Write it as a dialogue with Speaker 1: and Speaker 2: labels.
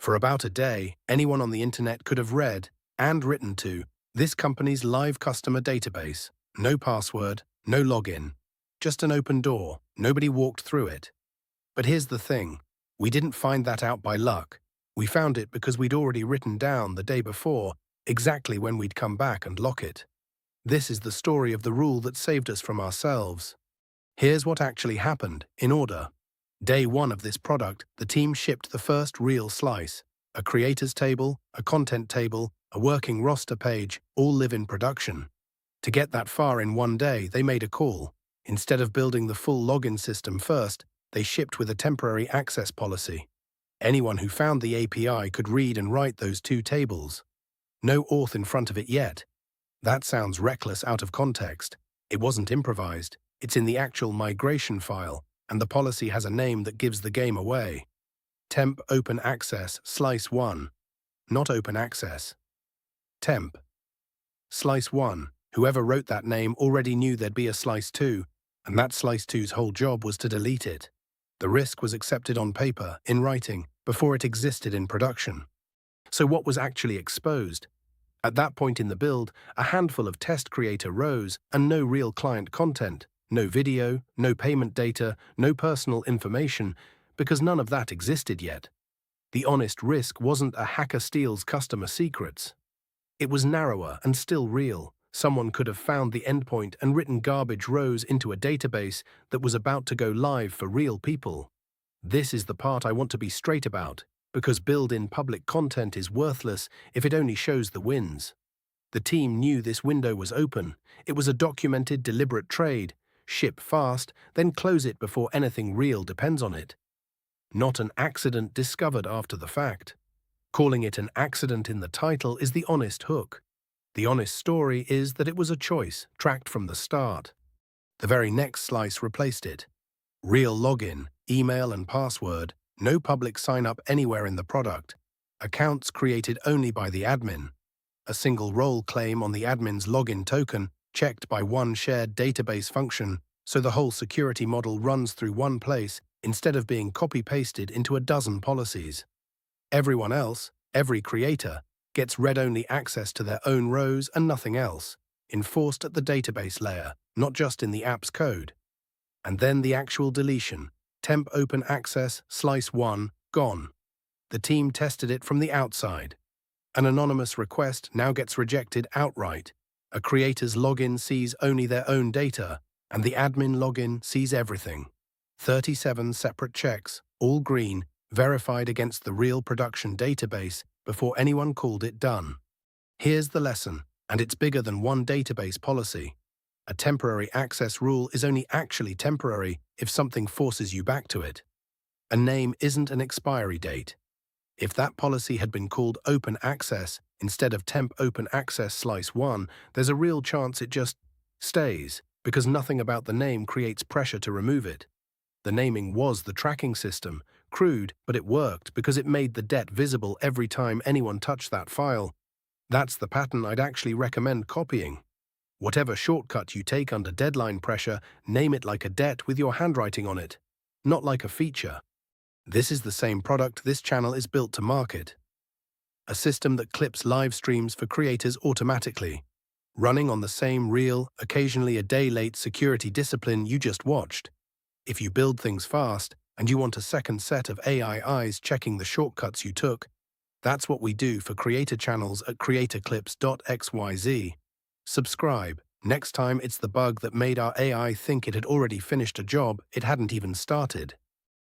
Speaker 1: For about a day, anyone on the internet could have read and written to this company's live customer database. No password, no login, just an open door. Nobody walked through it. But here's the thing. We didn't find that out by luck. We found it because we'd already written down the day before exactly when we'd come back and lock it. This is the story of the rule that saved us from ourselves. Here's what actually happened, in order. Day one of this product, the team shipped the first real slice. A creators table, a content table, a working roster page, all live in production. To get that far in one day, they made a call. Instead of building the full login system first, they shipped with a temporary access policy. Anyone who found the API could read and write those two tables. No auth in front of it yet. That sounds reckless out of context. It wasn't improvised. It's in the actual migration file, and the policy has a name that gives the game away. Temp Open Access Slice 1. Not Open Access. Temp. Slice 1. Whoever wrote that name already knew there'd be a Slice 2, and that Slice 2's whole job was to delete it. The risk was accepted on paper, in writing, before it existed in production. So what was actually exposed? At that point in the build, a handful of test creator rows and no real client content, no video, no payment data, no personal information, because none of that existed yet. The honest risk wasn't a hacker steals customer secrets. It was narrower and still real. Someone could have found the endpoint and written garbage rows into a database that was about to go live for real people. This is the part I want to be straight about, because build-in public content is worthless if it only shows the wins. The team knew this window was open. It was a documented, deliberate trade. Ship fast, then close it before anything real depends on it. Not an accident discovered after the fact. Calling it an accident in the title is the honest hook. The honest story is that it was a choice, tracked from the start. The very next slice replaced it. Real login, email and password, no public sign-up anywhere in the product. Accounts created only by the admin. A single role claim on the admin's login token, checked by one shared database function, so the whole security model runs through one place instead of being copy-pasted into a dozen policies. Everyone else, every creator, gets read-only access to their own rows and nothing else, enforced at the database layer, not just in the app's code. And then the actual deletion. Temp Open Access Slice 1, gone. The team tested it from the outside. An anonymous request now gets rejected outright. A creator's login sees only their own data, and the admin login sees everything. 37 separate checks, all green, verified against the real production database before anyone called it done. Here's the lesson, and it's bigger than one database policy. A temporary access rule is only actually temporary if something forces you back to it. A name isn't an expiry date. If that policy had been called Open Access instead of Temp Open Access Slice 1, there's a real chance it just stays, because nothing about the name creates pressure to remove it. The naming was the tracking system, crude, but it worked because it made the debt visible every time anyone touched that file. That's the pattern I'd actually recommend copying. Whatever shortcut you take under deadline pressure, name it like a debt with your handwriting on it, not like a feature. This is the same product this channel is built to market. A system that clips live streams for creators automatically, running on the same real, occasionally a day late security discipline you just watched. If you build things fast and you want a second set of AI eyes checking the shortcuts you took, that's what we do for creator channels at creatorclips.xyz. Subscribe. Next time it's the bug that made our AI think it had already finished a job it hadn't even started.